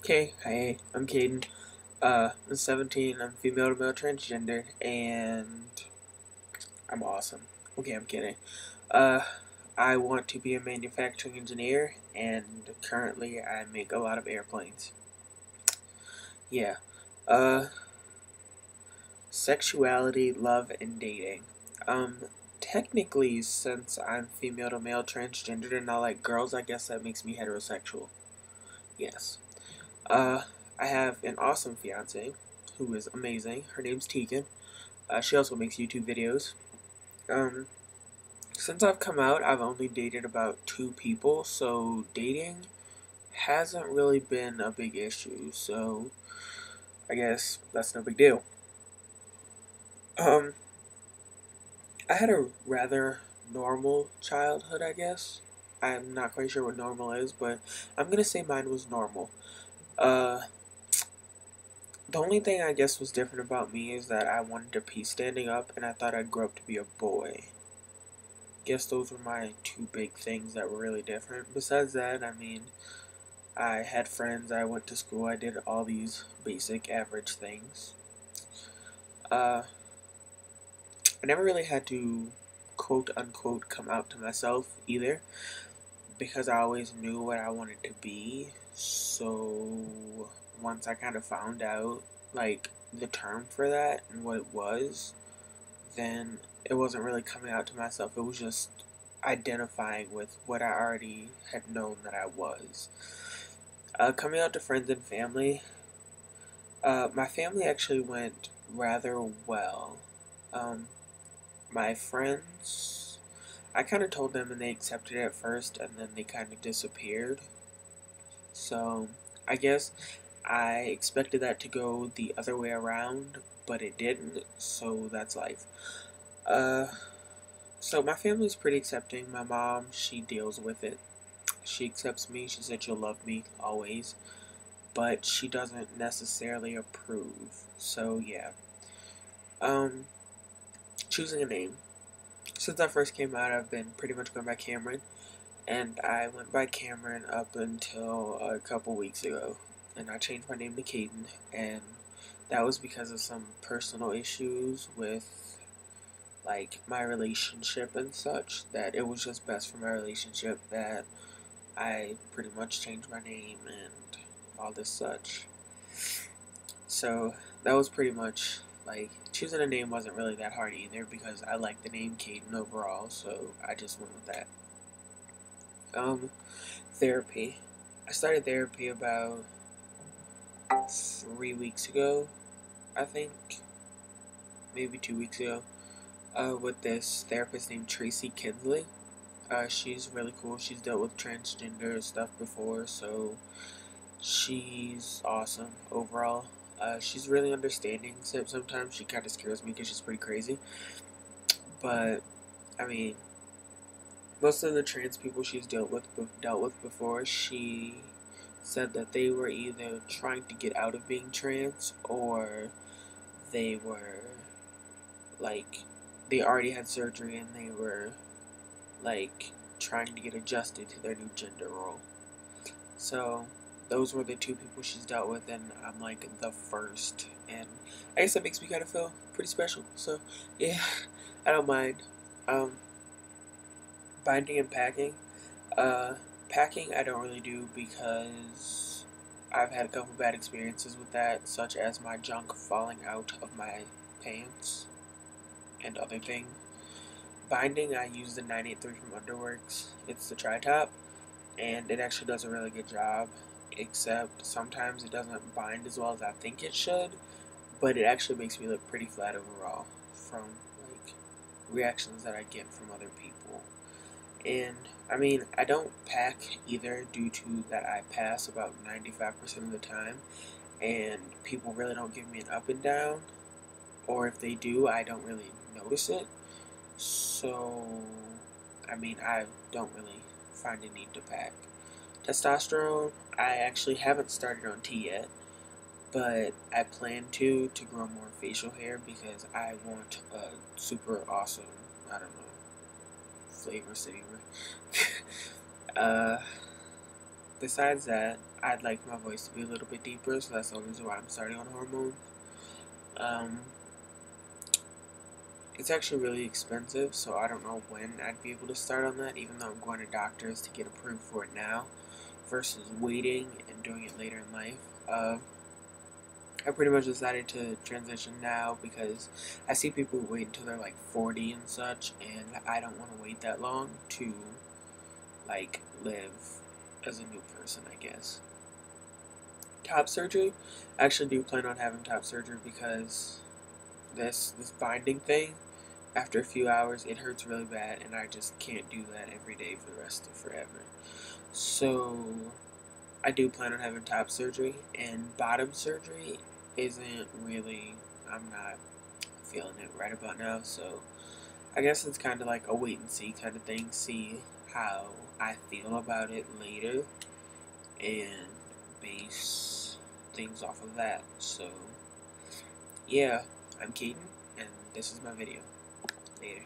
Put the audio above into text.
Okay, hey, I'm Caden. I'm 17, I'm female to male transgender, and I'm awesome. Okay, I'm kidding. Uh, I want to be a manufacturing engineer, and currently I make a lot of airplanes. Yeah. Uh, Sexuality, love, and dating. Um, Technically, since I'm female to male transgendered and I like girls, I guess that makes me heterosexual. Yes. Uh, I have an awesome fiance who is amazing. Her name's Tegan. She also makes YouTube videos. Um, since I've come out, I've only dated about 2 people, so dating hasn't really been a big issue, so I guess that's no big deal. Um, I had a rather normal childhood, I guess. I'm not quite sure what normal is, but I'm gonna say mine was normal. Uh, the only thing I guess was different about me is that I wanted to pee standing up, and I thought I'd grow up to be a boy. Guess those were my two big things that were really different. Besides that, I mean, I had friends, I went to school, I did all these basic average things. Uh, I never really had to quote unquote come out to myself either because I always knew what I wanted to be. So once I kind of found out like the term for that and what it was, then it wasn't really coming out to myself. It was just identifying with what I already had known that I was. Coming out to friends and family, my family actually went rather well. Um, my friends, I kind of told them and they accepted it at first, and then they kind of disappeared. So I guess I expected that to go the other way around, but it didn't. So that's life. Uh, so my family's pretty accepting. My mom, she deals with it. She accepts me. She said she'll love me always, but she doesn't necessarily approve. So yeah. Um, Choosing a name. Since I first came out, I've been pretty much going by Cameron, and I went by Cameron up until a couple weeks ago, and I changed my name to Caden, and that was because of some personal issues with like my relationship and such, that it was just best for my relationship that I pretty much changed my name and all this such. So that was pretty much like choosing a name wasn't really that hard either because I like the name Caden overall, so I just went with that. Um, Therapy. I started therapy about 3 weeks ago, I think, maybe 2 weeks ago, with this therapist named Tracy Kinsley. She's really cool. She's dealt with transgender stuff before, so she's awesome overall. She's really understanding, except sometimes she kind of scares me because she's pretty crazy. But I mean, most of the trans people she's dealt with before, she said that they were either trying to get out of being trans or they were like they already had surgery and they were like trying to get adjusted to their new gender role. So those were the 2 people she's dealt with, and I'm like the first, and I guess that makes me kind of feel pretty special. So yeah, I don't mind. Um, Binding and packing. Uh, Packing I don't really do because I've had a couple bad experiences with that, such as my junk falling out of my pants and other things. Binding, I use the 983 from Underworks. It's the tri-top, and it actually does a really good job, except sometimes it doesn't bind as well as I think it should, but it actually makes me look pretty flat overall from like reactions that I get from other people. And I mean, I don't pack either due to that I pass about 95% of the time, and people really don't give me an up and down, or if they do, I don't really notice it. So, I mean, I don't really find a need to pack. Testosterone, I actually haven't started on T yet, but I plan to grow more facial hair because I want a super awesome, I don't know, flavor saver. uh, besides that, I'd like my voice to be a little bit deeper, so that's the only reason why I'm starting on hormones. Um, it's actually really expensive, so I don't know when I'd be able to start on that, even though I'm going to doctors to get approved for it now, versus waiting and doing it later in life. I pretty much decided to transition now because I see people wait until they're like 40 and such, and I don't want to wait that long to like live as a new person, I guess. Top surgery, I actually do plan on having top surgery because this binding thing, after a few hours, it hurts really bad, and I just can't do that every day for the rest of forever. So I do plan on having top surgery, and bottom surgery isn't really. I'm not feeling it right about now, so I guess it's kind of like a wait and see kind of thing. See how I feel about it later, and base things off of that. So yeah, I'm Keaton, and this is my video. Later.